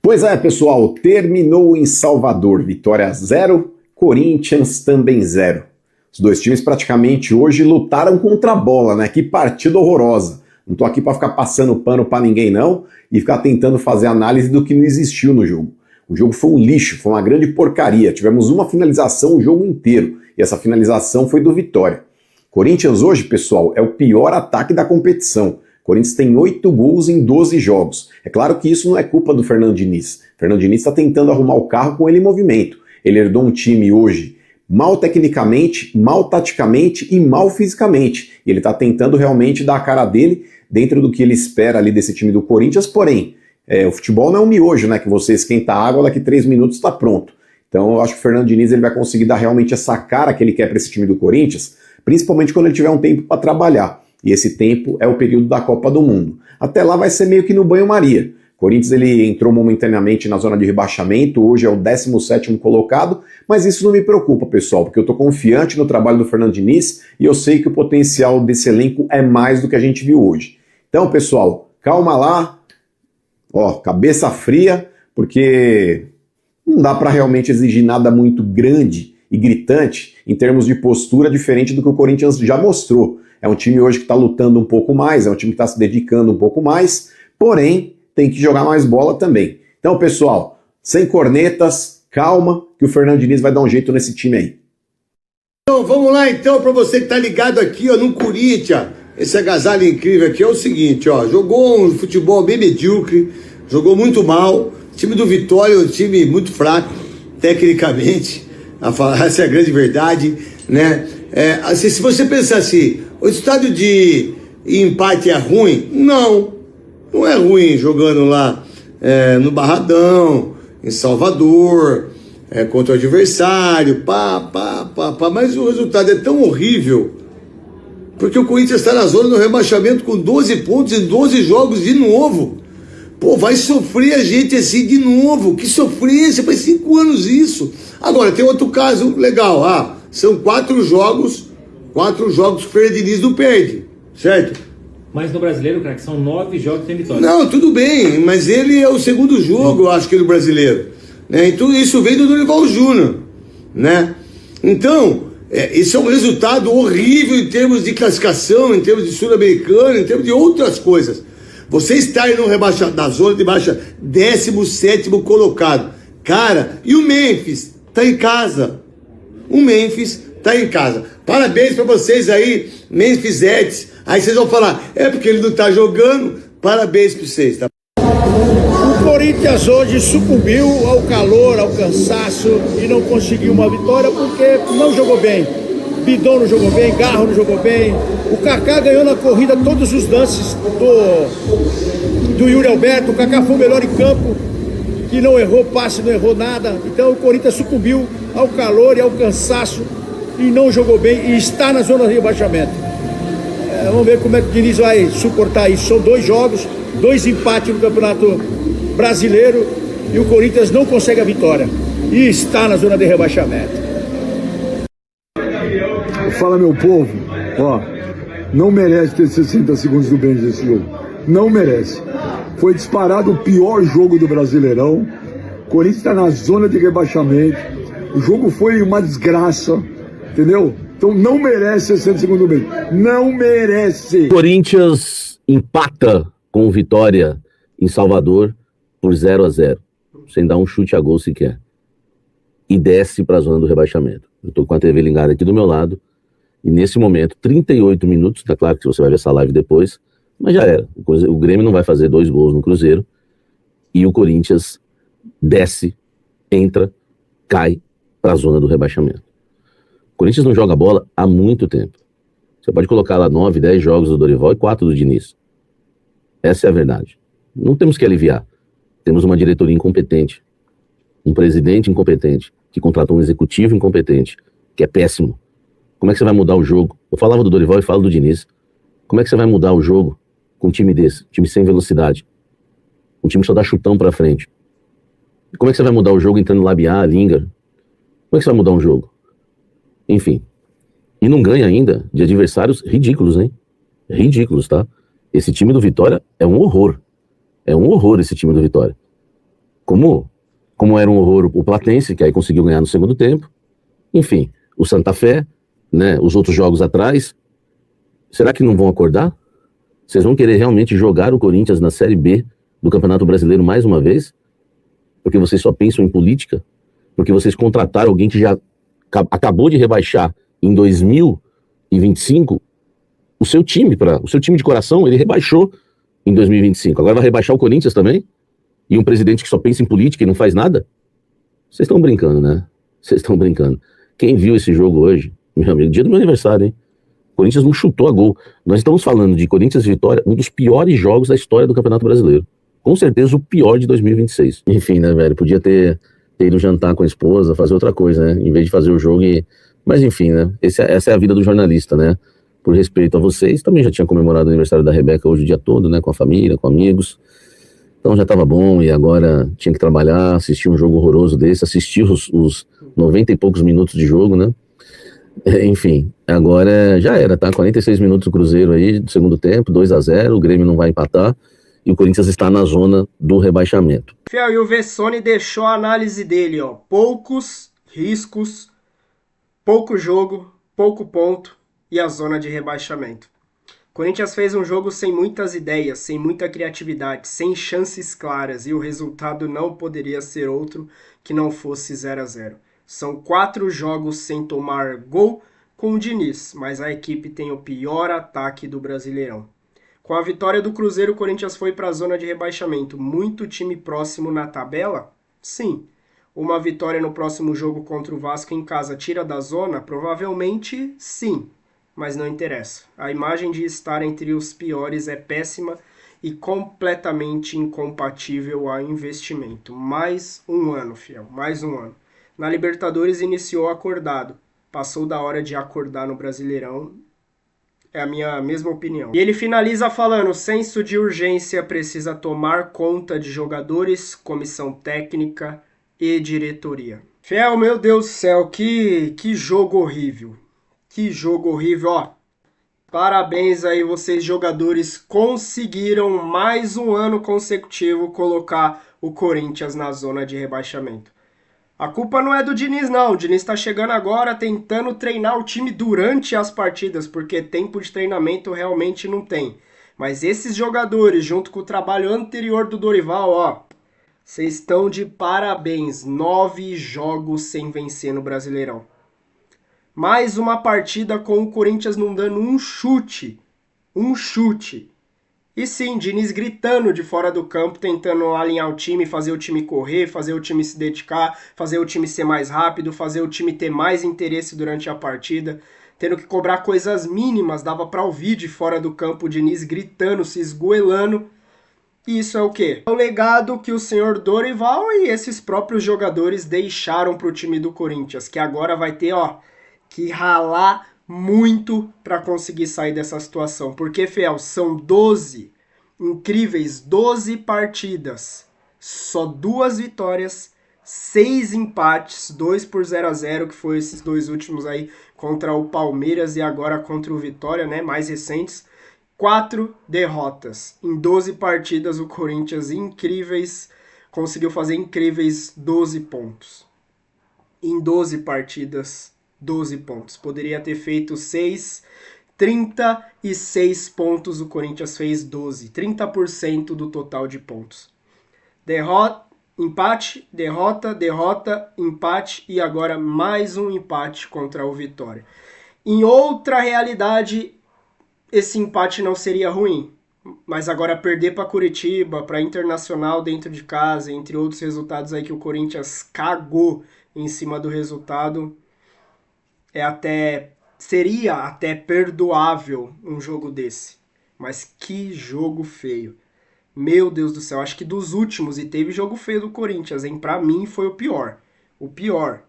Pois é, pessoal, terminou em Salvador. Vitória 0, Corinthians também 0. Os dois times praticamente hoje lutaram contra a bola, né? Que partida horrorosa. Não tô aqui para ficar passando pano para ninguém não e ficar tentando fazer análise do que não existiu no jogo. O jogo foi um lixo, foi uma grande porcaria. Tivemos uma finalização o jogo inteiro e essa finalização foi do Vitória. Corinthians hoje, pessoal, é o pior ataque da competição. Corinthians tem 8 gols em 12 jogos. É claro que isso não é culpa do Fernando Diniz. O Fernando Diniz está tentando arrumar o carro com ele em movimento. Ele herdou um time hoje mal tecnicamente, mal taticamente e mal fisicamente. E ele está tentando realmente dar a cara dele dentro do que ele espera ali desse time do Corinthians. Porém, o futebol não é um miojo, né? Que você esquenta a água, daqui 3 minutos está pronto. Então eu acho que o Fernando Diniz ele vai conseguir dar realmente essa cara que ele quer para esse time do Corinthians, principalmente quando ele tiver um tempo para trabalhar. E esse tempo é o período da Copa do Mundo. Até lá vai ser meio que no banho-maria. Corinthians ele entrou momentaneamente na zona de rebaixamento, hoje é o 17º colocado, mas isso não me preocupa, pessoal, porque eu estou confiante no trabalho do Fernando Diniz e eu sei que o potencial desse elenco é mais do que a gente viu hoje. Então, pessoal, calma lá, cabeça fria, porque não dá para realmente exigir nada muito grande e gritante em termos de postura diferente do que o Corinthians já mostrou. É um time hoje que está lutando um pouco mais, é um time que está se dedicando um pouco mais, porém tem que jogar mais bola também. Então, pessoal, sem cornetas, calma, que o Fernando Diniz vai dar um jeito nesse time aí. Então, vamos lá então, para você que está ligado aqui no Corinthians, esse agasalho incrível aqui é o seguinte, jogou um futebol bem medíocre, jogou muito mal, o time do Vitória é um time muito fraco, tecnicamente, essa é a grande verdade, né? Se você pensar assim, o estado de empate é ruim? Não é ruim jogando lá no Barradão, em Salvador, contra o adversário, mas o resultado é tão horrível, porque o Corinthians está na zona do rebaixamento com 12 pontos em 12 jogos de novo. Pô, vai sofrer a gente assim de novo, que sofrência, faz 5 anos isso. Agora, tem outro caso legal, são 4 jogos que o Fernando Diniz não perde, certo? Mas no brasileiro, cara, que são 9 jogos sem vitória. Não, tudo bem, mas ele é o segundo jogo, eu acho que do brasileiro. Né? Então isso vem do Dorival Júnior, né? Então, isso é um resultado horrível em termos de classificação, em termos de sul-americano, em termos de outras coisas. Você está aí na zona de baixa, 17º colocado. Cara, e o Memphis tá em casa. Parabéns para vocês aí, Memphisetes. Aí vocês vão falar, porque ele não tá jogando. Parabéns para vocês, tá? O Corinthians hoje sucumbiu ao calor, ao cansaço e não conseguiu uma vitória porque não jogou bem. Bidon não jogou bem, Garro não jogou bem. O Kaká ganhou na corrida todos os lances do Yuri Alberto. O Kaká foi o melhor em campo, que não errou passe, não errou nada. Então o Corinthians sucumbiu ao calor e ao cansaço e não jogou bem e está na zona de rebaixamento. Vamos ver como é que o Diniz vai suportar isso. São 2 jogos, 2 empates no Campeonato Brasileiro e o Corinthians não consegue a vitória e está na zona de rebaixamento. Fala, meu povo, não merece ter 60 segundos do Benji nesse jogo. Não merece. Foi disparado o pior jogo do Brasileirão. O Corinthians está na zona de rebaixamento. O jogo foi uma desgraça, entendeu? Então não merece 60 segundos do Benji. Não merece. Corinthians empata com Vitória em Salvador por 0-0, sem dar um chute a gol sequer. E desce para a zona do rebaixamento. Eu estou com a TV ligada aqui do meu lado. E nesse momento, 38 minutos, tá claro que você vai ver essa live depois, mas já era. O Grêmio não vai fazer 2 gols no Cruzeiro. E o Corinthians desce, entra, cai para a zona do rebaixamento. O Corinthians não joga bola há muito tempo. Você pode colocar lá 9, 10 jogos do Dorival e 4 do Diniz. Essa é a verdade. Não temos que aliviar. Temos uma diretoria incompetente, um presidente incompetente, que contratou um executivo incompetente, que é péssimo. Como é que você vai mudar o jogo? Eu falava do Dorival e falo do Diniz. Como é que você vai mudar o jogo com um time desse? Um time sem velocidade. Um time que só dá chutão pra frente. Como é que você vai mudar o jogo entrando Labiá, Lingard? Como é que você vai mudar um jogo? Enfim. E não ganha ainda de adversários ridículos, hein? Ridículos, tá? Esse time do Vitória é um horror. É um horror esse time do Vitória. Como era um horror o Platense, que aí conseguiu ganhar no segundo tempo. Enfim, o Santa Fé, né, os outros jogos atrás. Será que não vão acordar? Vocês vão querer realmente jogar o Corinthians na Série B do Campeonato Brasileiro mais uma vez? Porque vocês só pensam em política? Porque vocês contrataram alguém que já acabou de rebaixar em 2025 o seu time de coração, ele rebaixou em 2025. Agora vai rebaixar o Corinthians também? E um presidente que só pensa em política e não faz nada? Vocês estão brincando, né? Vocês estão brincando. Quem viu esse jogo hoje, meu amigo, dia do meu aniversário, hein? O Corinthians não chutou a gol. Nós estamos falando de Corinthians e Vitória, um dos piores jogos da história do Campeonato Brasileiro. Com certeza o pior de 2026. Enfim, né, velho? Podia ter ido jantar com a esposa, fazer outra coisa, né? Em vez de fazer o jogo e... Mas enfim, né? Essa é a vida do jornalista, né? Por respeito a vocês, também já tinha comemorado o aniversário da Rebeca hoje o dia todo, né? Com a família, com amigos. Então já tava bom e agora tinha que trabalhar, assistir um jogo horroroso desse, assistir os 90 e poucos minutos de jogo, né? Enfim, agora já era, tá? 46 minutos do Cruzeiro aí, do segundo tempo, 2-0, o Grêmio não vai empatar e o Corinthians está na zona do rebaixamento. Fiel, e o Vessone deixou a análise dele, ó. Poucos riscos, pouco jogo, pouco ponto e a zona de rebaixamento. O Corinthians fez um jogo sem muitas ideias, sem muita criatividade, sem chances claras e o resultado não poderia ser outro que não fosse 0-0. São 4 jogos sem tomar gol com o Diniz, mas a equipe tem o pior ataque do Brasileirão. Com a vitória do Cruzeiro, o Corinthians foi para a zona de rebaixamento. Muito time próximo na tabela? Sim. Uma vitória no próximo jogo contra o Vasco em casa tira da zona? Provavelmente sim, mas não interessa. A imagem de estar entre os piores é péssima e completamente incompatível ao investimento. Mais um ano, fiel, mais um ano. Na Libertadores iniciou acordado, passou da hora de acordar no Brasileirão, é a minha mesma opinião. E ele finaliza falando, senso de urgência precisa tomar conta de jogadores, comissão técnica e diretoria. Fiel, meu Deus do céu, que jogo horrível, que jogo horrível, ó. Parabéns aí vocês jogadores, conseguiram mais um ano consecutivo colocar o Corinthians na zona de rebaixamento. A culpa não é do Diniz, não. O Diniz está chegando agora tentando treinar o time durante as partidas, porque tempo de treinamento realmente não tem. Mas esses jogadores, junto com o trabalho anterior do Dorival, ó, vocês estão de parabéns. 9 jogos sem vencer no Brasileirão. Mais uma partida com o Corinthians não dando um chute. Um chute. E sim, Diniz gritando de fora do campo, tentando alinhar o time, fazer o time correr, fazer o time se dedicar, fazer o time ser mais rápido, fazer o time ter mais interesse durante a partida, tendo que cobrar coisas mínimas, dava para ouvir de fora do campo o Diniz gritando, se esgoelando. E isso é o quê? É o legado que o senhor Dorival e esses próprios jogadores deixaram para o time do Corinthians, que agora vai ter, ó, que ralar muito para conseguir sair dessa situação. Porque, fiel, são 12 incríveis 12 partidas. Só 2 vitórias, 6 empates, 2 por 0-0, que foi esses 2 últimos aí contra o Palmeiras e agora contra o Vitória, né, mais recentes. 4 derrotas. Em 12 partidas o Corinthians conseguiu fazer incríveis 12 pontos. Em 12 partidas 12 pontos. Poderia ter feito 36 pontos, o Corinthians fez 12. 30% do total de pontos. Empate, derrota, empate e agora mais um empate contra o Vitória. Em outra realidade, esse empate não seria ruim. Mas agora perder para Curitiba, para Internacional dentro de casa, entre outros resultados aí que o Corinthians cagou em cima do resultado, seria até perdoável um jogo desse. Mas que jogo feio. Meu Deus do céu, acho que dos últimos, e teve jogo feio do Corinthians, hein? Pra mim foi o pior. O pior.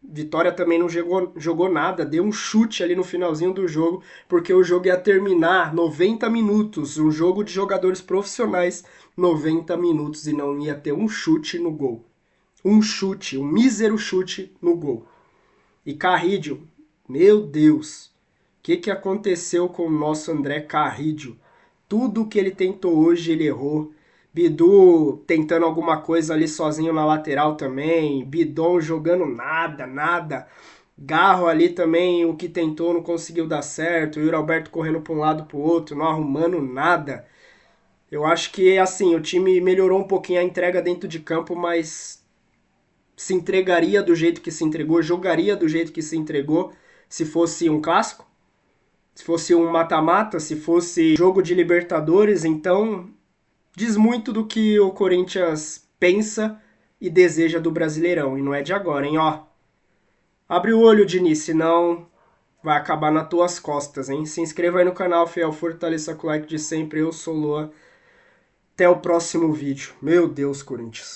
Vitória também não jogou nada, deu um chute ali no finalzinho do jogo, porque o jogo ia terminar 90 minutos, um jogo de jogadores profissionais, 90 minutos, e não ia ter um chute no gol. Um mísero chute no gol. E Carrídio, meu Deus, o que aconteceu com o nosso André Carrídio? Tudo que ele tentou hoje, ele errou. Bidu tentando alguma coisa ali sozinho na lateral também. Bidon jogando nada. Garro ali também, o que tentou não conseguiu dar certo. Yuri Alberto correndo para um lado para o outro, não arrumando nada. Eu acho que, assim, o time melhorou um pouquinho a entrega dentro de campo, mas se entregaria do jeito que se entregou, jogaria do jeito que se entregou se fosse um clássico, se fosse um mata-mata, se fosse jogo de Libertadores. Então diz muito do que o Corinthians pensa e deseja do Brasileirão, e não é de agora, hein, ó. Abre o olho, Diniz, senão vai acabar nas tuas costas, hein. Se inscreva aí no canal, fiel, fortaleça com o like de sempre. Eu sou o Luan. Até o próximo vídeo. Meu Deus, Corinthians.